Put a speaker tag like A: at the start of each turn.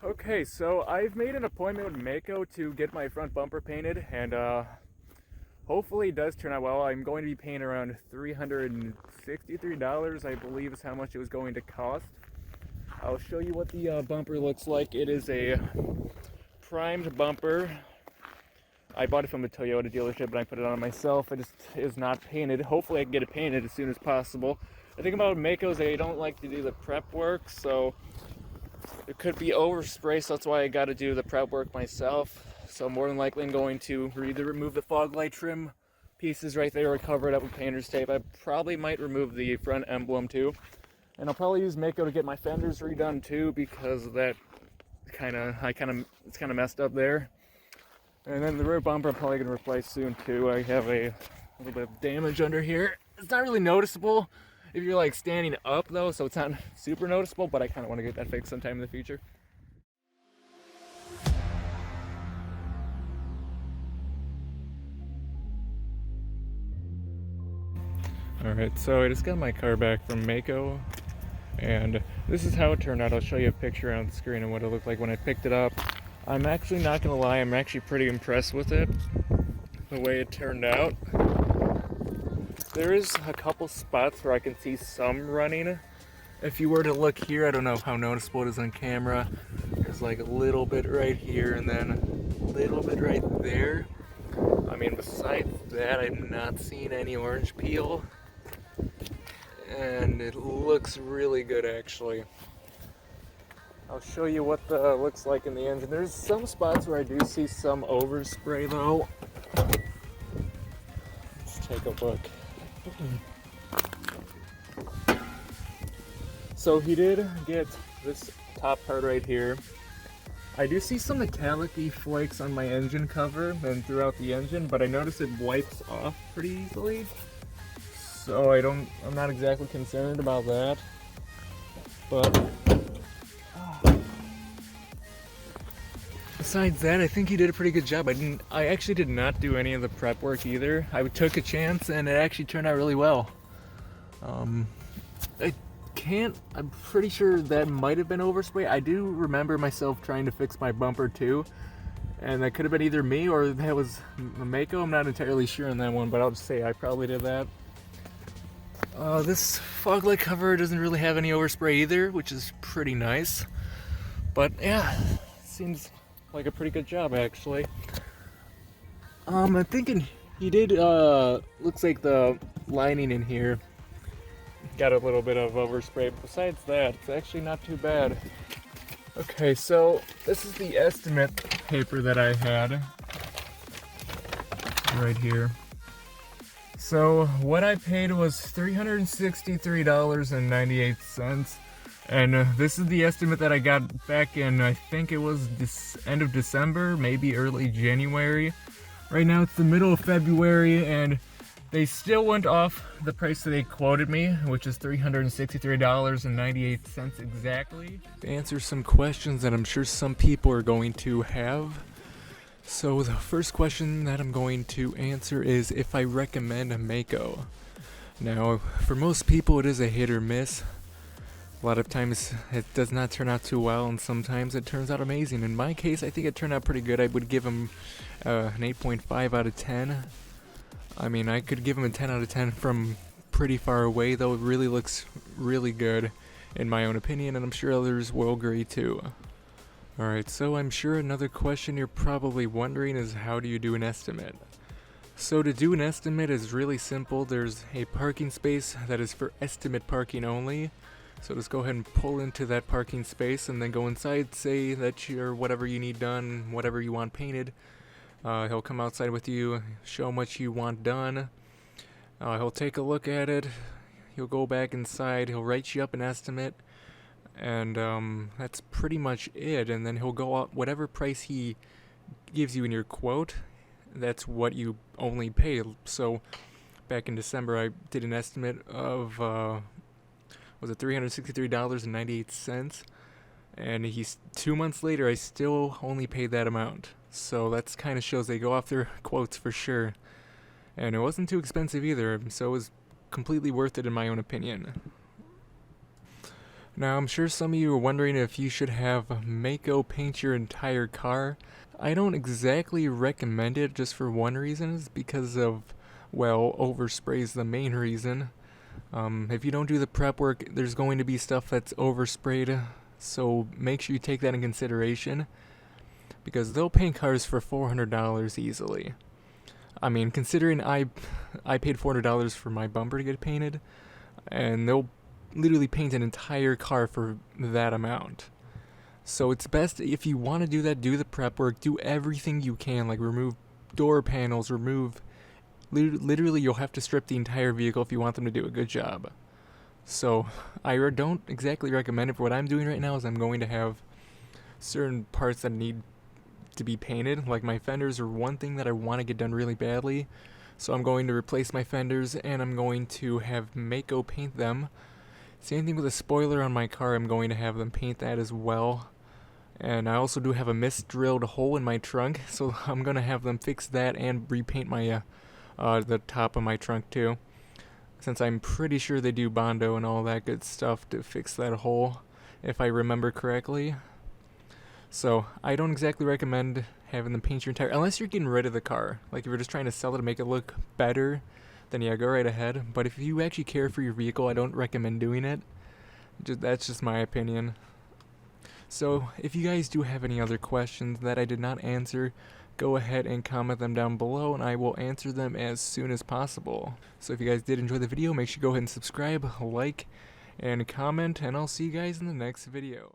A: Okay, so I've made an appointment with Maaco to get my front bumper painted, and hopefully it does turn out well. I'm going to be paying around $363, I believe is how much it was going to cost. I'll show you what the bumper looks like. It is a primed bumper. I bought it from a Toyota dealership, and I put it on myself. It just is not painted. Hopefully I can get it painted as soon as possible. The thing about Maaco is they don't like to do the prep work, so it could be overspray, so that's why I got to do the prep work myself. So more than likely I'm going to either remove the fog light trim pieces right there or cover it up with painter's tape. I probably might remove the front emblem too. And I'll probably use Maaco to get my fenders redone too, because that it's kind of messed up there. And then the rear bumper I'm probably going to replace soon too. I have a little bit of damage under here. It's not really noticeable if you're like standing up though, so it's not super noticeable, but I kind of want to get that fixed sometime in the future. Alright, so I just got my car back from Maaco, and this is how it turned out. I'll show you a picture on the screen of what it looked like when I picked it up. I'm actually not going to lie, I'm actually pretty impressed with it, the way it turned out. There is a couple spots where I can see some running. If you were to look here, I don't know how noticeable it is on camera. There's like a little bit right here and then a little bit right there. I mean, besides that, I'm not seeing any orange peel. And it looks really good, actually. I'll show you what the looks like in the engine. There's some spots where I do see some overspray though. Let's take a look. So he did get this top part right here. I do see some metallic-y flakes on my engine cover and throughout the engine, but I notice it wipes off pretty easily. So I'm not exactly concerned about that. But besides that, I think he did a pretty good job. I actually did not do any of the prep work either. I took a chance and it actually turned out really well. I'm pretty sure that might have been overspray. I do remember myself trying to fix my bumper too, and that could have been either me or that was Maaco. I'm not entirely sure on that one, but I'll just say I probably did that. This fog light cover doesn't really have any overspray either, which is pretty nice. But yeah, seems like a pretty good job actually. I'm thinking he did, looks like the lining in here got a little bit of overspray, but besides that, it's actually not too bad. Okay, so this is the estimate paper that I had right here. So what I paid was $363.98, and this is the estimate that I got back in, I think it was this end of December, maybe early January. Right now it's the middle of February, and they still went off the price that they quoted me, which is $363.98 exactly. To answer some questions that I'm sure some people are going to have. So the first question that I'm going to answer is if I recommend Maaco. Now, for most people it is a hit or miss. A lot of times it does not turn out too well, and sometimes it turns out amazing. In my case, I think it turned out pretty good. I would give him an 8.5 out of 10. I mean, I could give him a 10 out of 10 from pretty far away, though it really looks really good in my own opinion, and I'm sure others will agree too. Alright, so I'm sure another question you're probably wondering is how do you do an estimate? So to do an estimate is really simple. There's a parking space that is for estimate parking only. So just go ahead and pull into that parking space and then go inside, say that you're whatever you need done, whatever you want painted. He'll come outside with you, show him what you want done. He'll take a look at it. He'll go back inside. He'll write you up an estimate. And that's pretty much it. And then he'll go out, whatever price he gives you in your quote, that's what you only pay. So back in December, I did an estimate of, was it $363.98? And 2 months later, I still only paid that amount. So that's kind of shows they go off their quotes for sure. And it wasn't too expensive either, so it was completely worth it in my own opinion. Now, I'm sure some of you are wondering if you should have Maaco paint your entire car. I don't exactly recommend it just for one reason, is because of, well, overspray is the main reason. If you don't do the prep work, there's going to be stuff that's oversprayed, so make sure you take that in consideration, because they'll paint cars for $400 easily. I mean, considering I paid $400 for my bumper to get painted, and they'll literally paint an entire car for that amount. So it's best, if you want to do that, do the prep work, do everything you can, like remove door panels, literally you'll have to strip the entire vehicle if you want them to do a good job. So I don't exactly recommend it. For what I'm doing right now is I'm going to have certain parts that need to be painted, like my fenders are one thing that I want to get done really badly, so I'm going to replace my fenders and I'm going to have Maaco paint them. Same thing with the spoiler on my car, I'm going to have them paint that as well. And I also do have a mis-drilled hole in my trunk, so I'm going to have them fix that and repaint my the top of my trunk too, since I'm pretty sure they do Bondo and all that good stuff to fix that hole, if I remember correctly. So I don't exactly recommend having them paint your entire, unless you're getting rid of the car. Like if you're just trying to sell it to make it look better, then yeah, go right ahead. But if you actually care for your vehicle, I don't recommend doing it. That's just my opinion. So if you guys do have any other questions that I did not answer, go ahead and comment them down below and I will answer them as soon as possible. So if you guys did enjoy the video, make sure you go ahead and subscribe, like, and comment, and I'll see you guys in the next video.